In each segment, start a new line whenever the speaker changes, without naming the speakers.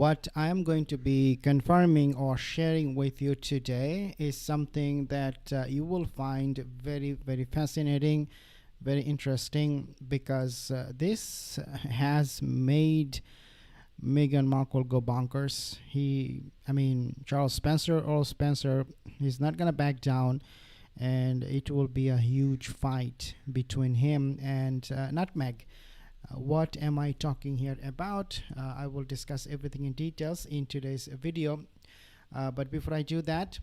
What I am going to be confirming or sharing with you today is something that you will find very, very fascinating, very interesting, because this has made Meghan Markle go bonkers. Charles Spencer, Earl Spencer, he's not going to back down, and it will be a huge fight between him and Nutmeg. What am I talking here about? I will discuss everything in details in today's video. But before I do that,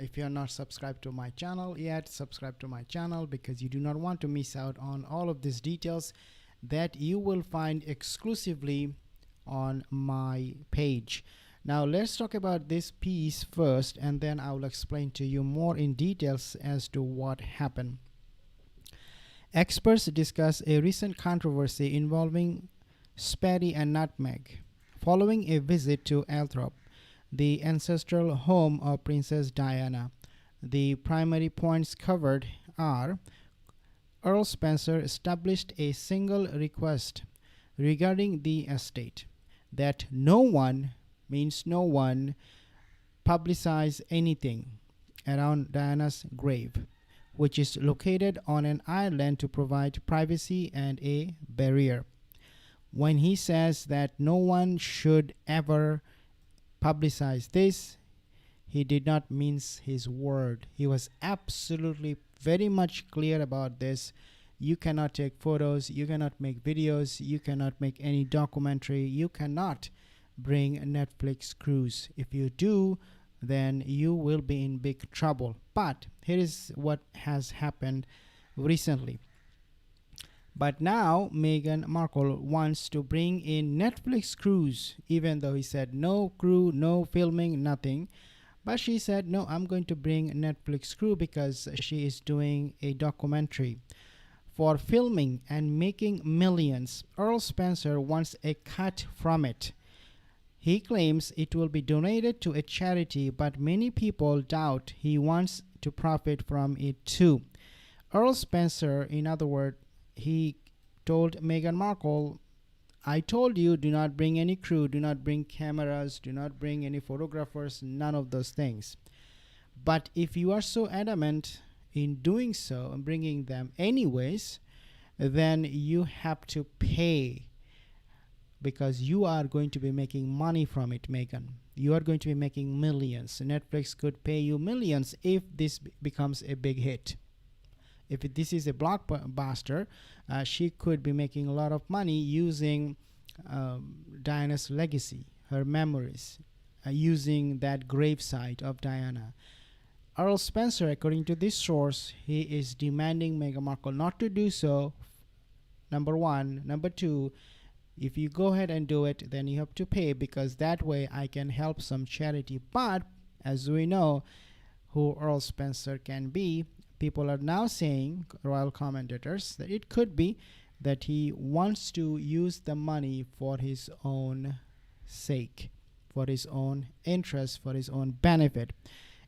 if you are not subscribed to my channel yet, subscribe to my channel, because you do not want to miss out on all of these details that you will find exclusively on my page. Now let's talk about this piece first, and then I will explain to you more in details as to what happened. Experts discuss a recent controversy involving Spaddy and Nutmeg following a visit to Althorp, the ancestral home of Princess Diana. The primary points covered are: Earl Spencer established a single request regarding the estate, that no one, means no one, publicize anything around Diana's grave, which is located on an island to provide privacy and a barrier. When he says that no one should ever publicize this, he did not mince his word. He was absolutely very much clear about this. You cannot take photos, you cannot make videos, you cannot make any documentary, you cannot bring a Netflix cruise. If you do, then you will be in big trouble. But here is what has happened recently. But now Meghan Markle wants to bring in Netflix cruise, even though he said no crew, no filming, nothing. But she said, no, I'm going to bring Netflix crew because she is doing a documentary. For filming and making millions, Earl Spencer wants a cut from it. He claims it will be donated to a charity, but many people doubt he wants to profit from it too. Earl Spencer, in other words, he told Meghan Markle, I told you, do not bring any crew, do not bring cameras, do not bring any photographers, none of those things. But if you are so adamant in doing so and bringing them anyways, then you have to pay, because you are going to be making money from it, Meghan. You are going to be making millions. Netflix could pay you millions if this becomes a big hit. If this is a blockbuster, she could be making a lot of money using Diana's legacy, her memories, using that graveside of Diana. Earl Spencer, according to this source, he is demanding Meghan Markle not to do so, number one. Number two, if you go ahead and do it, then you have to pay, because that way I can help some charity. But as we know who Earl Spencer can be, people are now saying, royal commentators, that it could be that he wants to use the money for his own sake, for his own interest, for his own benefit.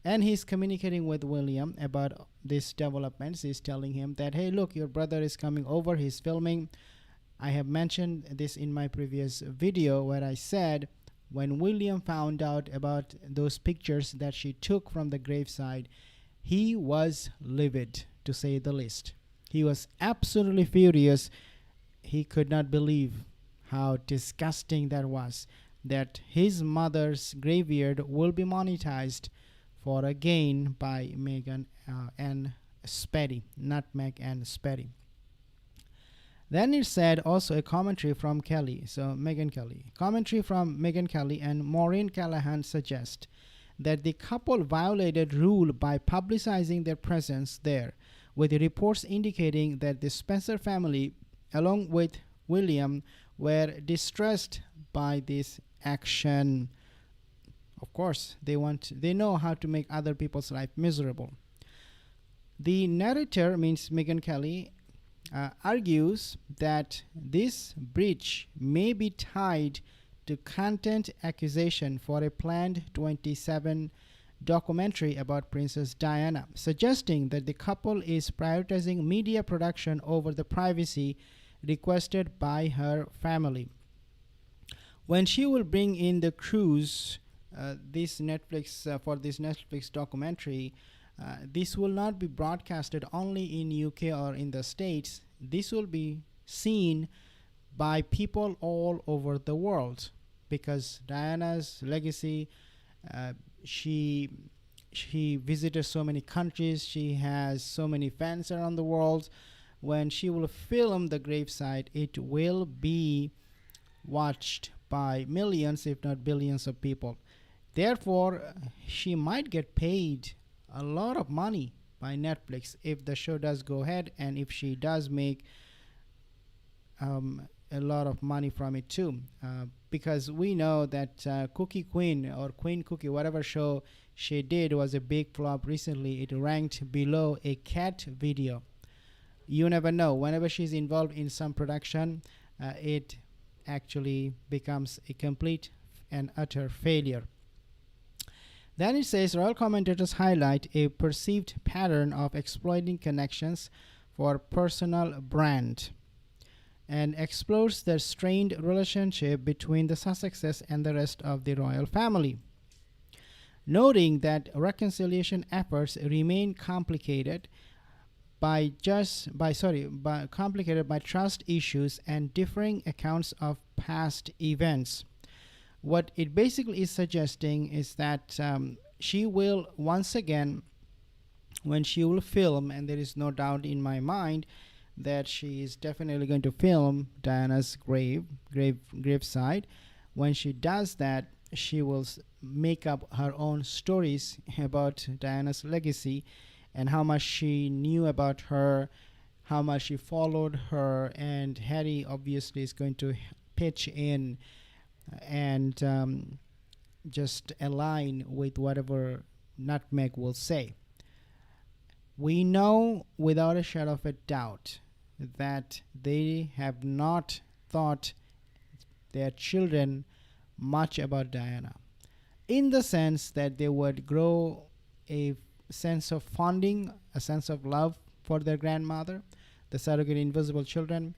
And he's communicating with William about these developments. He's telling him that, hey, look, your brother is coming over, he's filming. I have mentioned this in my previous video where I said when William found out about those pictures that she took from the graveside, he was livid, to say the least. He was absolutely furious. He could not believe how disgusting that was, that his mother's graveyard will be monetized for a gain by Meghan and Spaddy, Nutmeg and Spaddy. Then it said also a commentary from Kelly, so Meghan Kelly. Commentary from Meghan Kelly and Maureen Callahan suggest that the couple violated rule by publicizing their presence there, with reports indicating that the Spencer family, along with William, were distressed by this action. Of course, they know how to make other people's life miserable. The narrator, means Meghan Kelly, argues that this breach may be tied to content accusation for a planned 27 documentary about Princess Diana, suggesting that the couple is prioritizing media production over the privacy requested by her family. When she will bring in the cruise, this Netflix for this Netflix documentary, this will not be broadcasted only in UK or in the States. This will be seen by people all over the world, because Diana's legacy, uh, she she visited so many countries, she has so many fans around the world. When she will film the graveside, it will be watched by millions, if not billions, of people. Therefore, she might get paid a lot of money by Netflix if the show does go ahead, and if she does make a lot of money from it too. Because we know that Cookie Queen or Queen Cookie, whatever show she did, was a big flop recently. It ranked below a cat video. You never know. Whenever she's involved in some production, it actually becomes a complete and utter failure. Then it says royal commentators highlight a perceived pattern of exploiting connections for personal brand, and explores the strained relationship between the Sussexes and the rest of the royal family, noting that reconciliation efforts remain complicated by trust issues and differing accounts of past events. What it basically is suggesting is that she will once again, when she will film, and there is no doubt in my mind that she is definitely going to film Diana's graveside. When she does that, she will make up her own stories about Diana's legacy and how much she knew about her, how much she followed her, and Harry obviously is going to pitch in and just align with whatever Nutmeg will say. We know without a shadow of a doubt that they have not thought their children much about Diana, in the sense that they would grow a sense of fonding, a sense of love for their grandmother, the surrogate invisible children.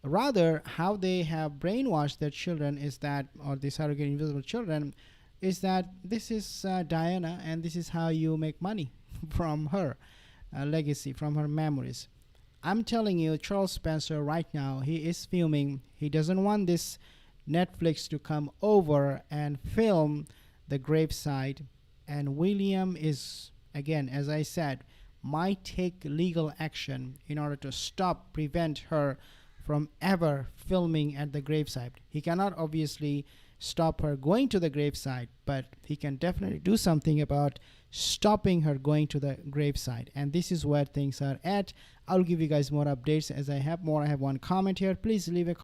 Rather, how they have brainwashed their children is that, or the surrogate invisible children, is that this is Diana and this is how you make money from her legacy, from her memories. I'm telling you, Charles Spencer right now, he is filming. He doesn't want this Netflix to come over and film the graveside. And William is, again, as I said, might take legal action in order to prevent her from ever filming at the graveside. He cannot obviously stop her going to the graveside, but he can definitely do something about stopping her going to the graveside. And this is where things are at. I'll give you guys more updates as I have more. I have one comment here. Please leave a